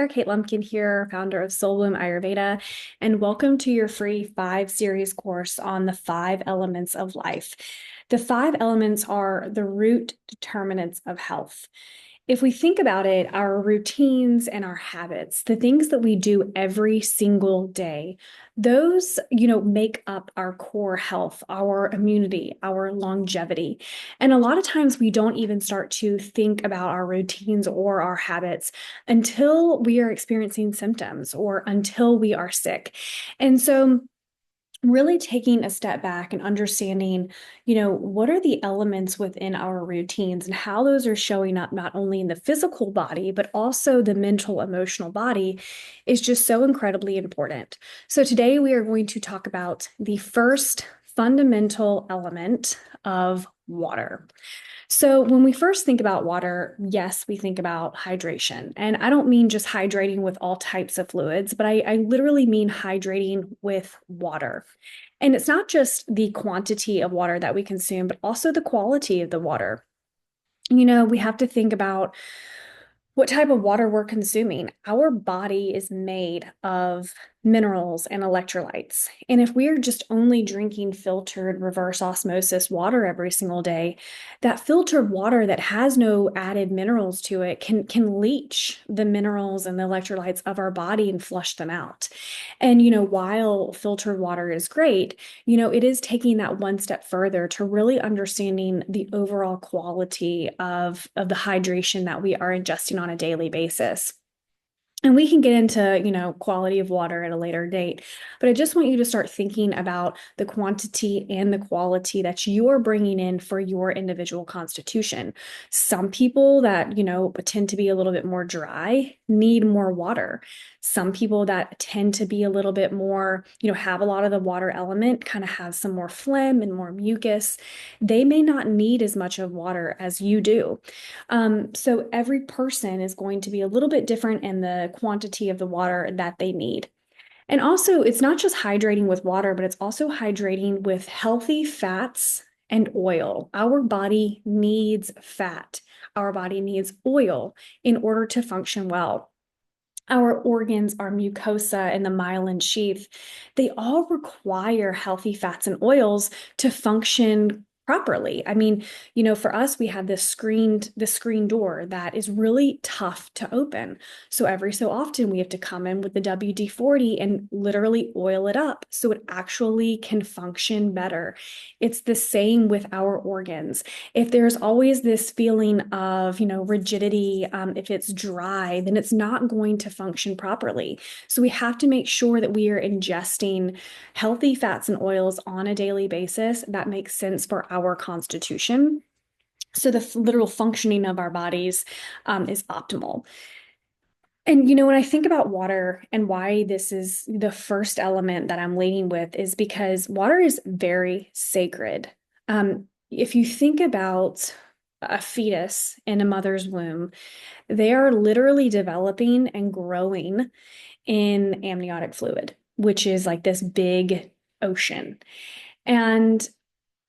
there, Kate Lumpkin here, founder of Bloom Ayurveda, and welcome to your free 5 series course on the 5 elements of life. The 5 elements are the root determinants of health. If we think about it, our routines and our habits, the things that we do every single day, those, make up our core health, our immunity, our longevity. And a lot of times we don't even start to think about our routines or our habits until we are experiencing symptoms or until we are sick. And so really taking a step back and understanding, what are the elements within our routines and how those are showing up not only in the physical body, but also the mental, emotional body is just so incredibly important. So today we are going to talk about the first fundamental element of water. So, when we first think about water, yes, we think about hydration. And I don't mean just hydrating with all types of fluids, but I literally mean hydrating with water. And it's not just the quantity of water that we consume, but also the quality of the water. We have to think about what type of water we're consuming. Our body is made of minerals and electrolytes. And if we're just only drinking filtered reverse osmosis water every single day, that filtered water that has no added minerals to it can leach the minerals and the electrolytes of our body and flush them out. And while filtered water is great, it is taking that one step further to really understanding the overall quality of the hydration that we are ingesting on a daily basis. And we can get into, quality of water at a later date. But I just want you to start thinking about the quantity and the quality that you are bringing in for your individual constitution. Some people that, tend to be a little bit more dry need more water. Some people that tend to be a little bit more, have a lot of the water element, kind of have some more phlegm and more mucus. They may not need as much of water as you do. So every person is going to be a little bit different in the quantity of the water that they need. And also, it's not just hydrating with water, but it's also hydrating with healthy fats and oil. Our body needs fat. Our body needs oil in order to function well. Our organs, our mucosa, and the myelin sheath, they all require healthy fats and oils to function properly. I mean, for us, we have this screen door that is really tough to open. So every so often we have to come in with the WD-40 and literally oil it up so it actually can function better. It's the same with our organs. If there's always this feeling of, rigidity, if it's dry, then it's not going to function properly. So we have to make sure that we are ingesting healthy fats and oils on a daily basis that makes sense for our constitution. So the literal functioning of our bodies is optimal. And when I think about water and why this is the first element that I'm leading with is because water is very sacred. If you think about a fetus in a mother's womb, they are literally developing and growing in amniotic fluid, which is like this big ocean. And,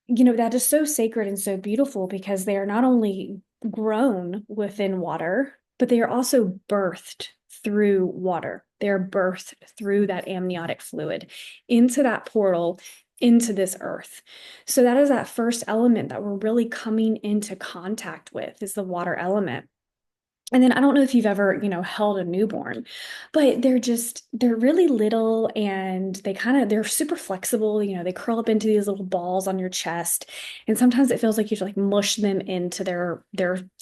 that is so sacred and so beautiful because they are not only grown within water, but they are also birthed through water. They are birthed through that amniotic fluid into that portal into this earth. So that is that first element that we're really coming into contact with is the water element. And then I don't know if you've ever, held a newborn, but they're really little and they're super flexible. They curl up into these little balls on your chest. And sometimes it feels like you have to like mush them into their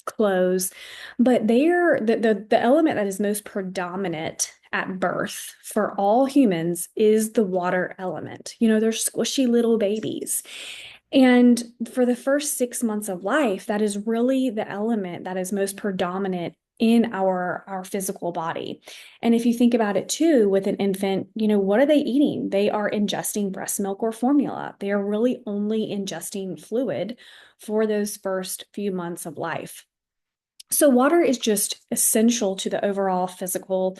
clothes. But the element that is most predominant at birth for all humans is the water element. They're squishy little babies. And for the first 6 months of life, that is really the element that is most predominant in our physical body. And if you think about it too, with an infant, what are they eating? They are ingesting breast milk or formula. They are really only ingesting fluid for those first few months of life. So water is just essential to the overall physical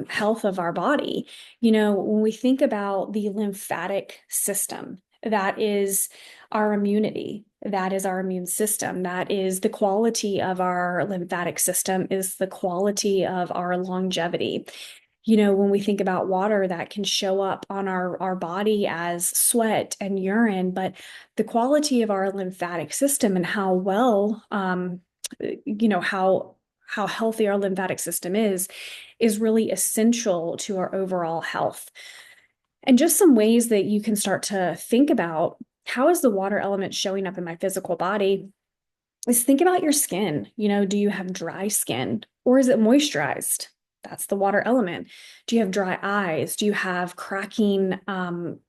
health of our body. When we think about the lymphatic system, that is our immunity. that is our immune system. That is the quality of our lymphatic system, is the quality of our longevity. When we think about water, that can show up on our body as sweat and urine, but the quality of our lymphatic system and how well, how healthy our lymphatic system is really essential to our overall health. And just some ways that you can start to think about how is the water element showing up in my physical body is think about your skin. Do you have dry skin or is it moisturized? That's the water element. Do you have dry eyes? Do you have cracking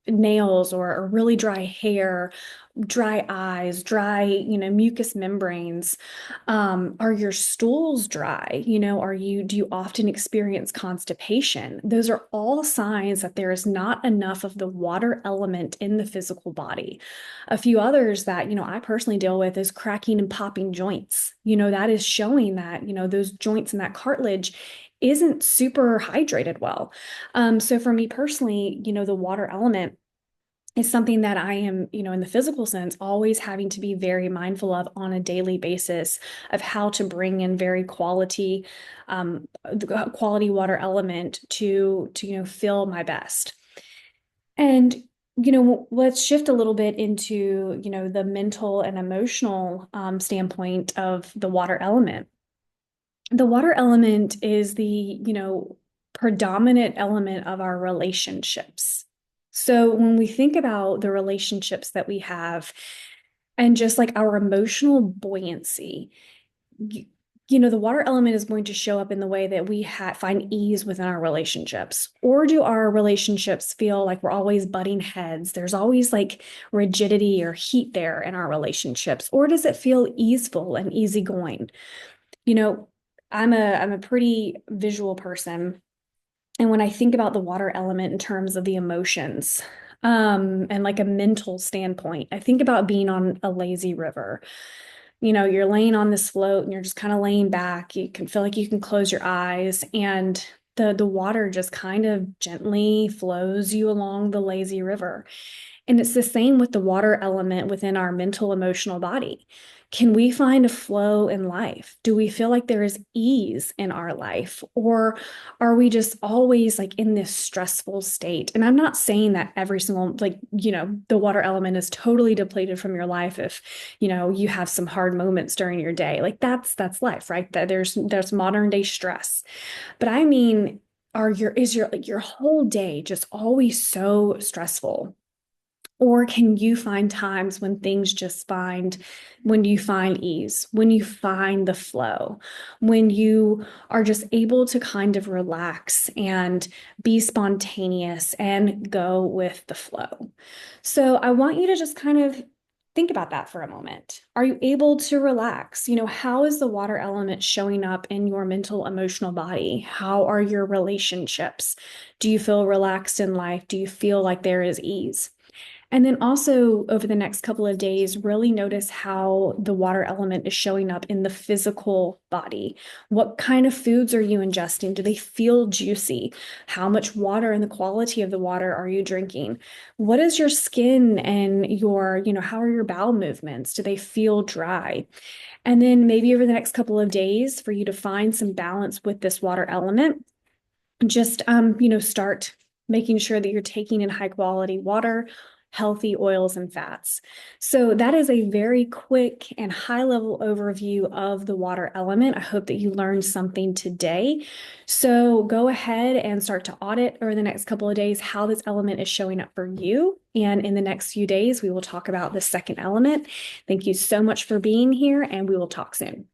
nails or really dry hair, dry eyes, dry, mucous membranes? Are your stools dry? Do you often experience constipation? Those are all signs that there is not enough of the water element in the physical body. A few others that, I personally deal with is cracking and popping joints. That is showing that, those joints and that cartilage isn't super hydrated well. So for me personally, the water element is something that I am, in the physical sense, always having to be very mindful of on a daily basis of how to bring in very quality, quality water element to feel my best. And let's shift a little bit into the mental and emotional standpoint of the water element. The water element is the predominant element of our relationships. So when we think about the relationships that we have and just like our emotional buoyancy, the water element is going to show up in the way that we find ease within our relationships. Or do our relationships feel like we're always butting heads? There's always like rigidity or heat there in our relationships. Or does it feel easeful and easygoing? I'm a pretty visual person. And when I think about the water element in terms of the emotions, and like a mental standpoint, I think about being on a lazy river. You're laying on this float and you're just kind of laying back. You can feel like you can close your eyes and the water just kind of gently flows you along the lazy river. And it's the same with the water element within our mental, emotional body. Can we find a flow in life? Do we feel like there is ease in our life? Or are we just always like in this stressful state? And I'm not saying that every single, the water element is totally depleted from your life if, you have some hard moments during your day. Like that's life, right? That there's modern day stress. But I mean, is your whole day just always so stressful? Or can you find times when when you find ease, when you find the flow, when you are just able to kind of relax and be spontaneous and go with the flow? So I want you to just kind of think about that for a moment. Are you able to relax? How is the water element showing up in your mental, emotional body? How are your relationships? Do you feel relaxed in life? Do you feel like there is ease? And then also over the next couple of days, really notice how the water element is showing up in the physical body. What kind of foods are you ingesting? Do they feel juicy? How much water and the quality of the water are you drinking? What is your skin and how are your bowel movements? Do they feel dry? And then maybe over the next couple of days for you to find some balance with this water element, just start making sure that you're taking in high quality water, healthy oils and fats. So that is a very quick and high level overview of the water element. I hope that you learned something today. So go ahead and start to audit over the next couple of days how this element is showing up for you. And in the next few days, we will talk about the second element. Thank you so much for being here, and we will talk soon.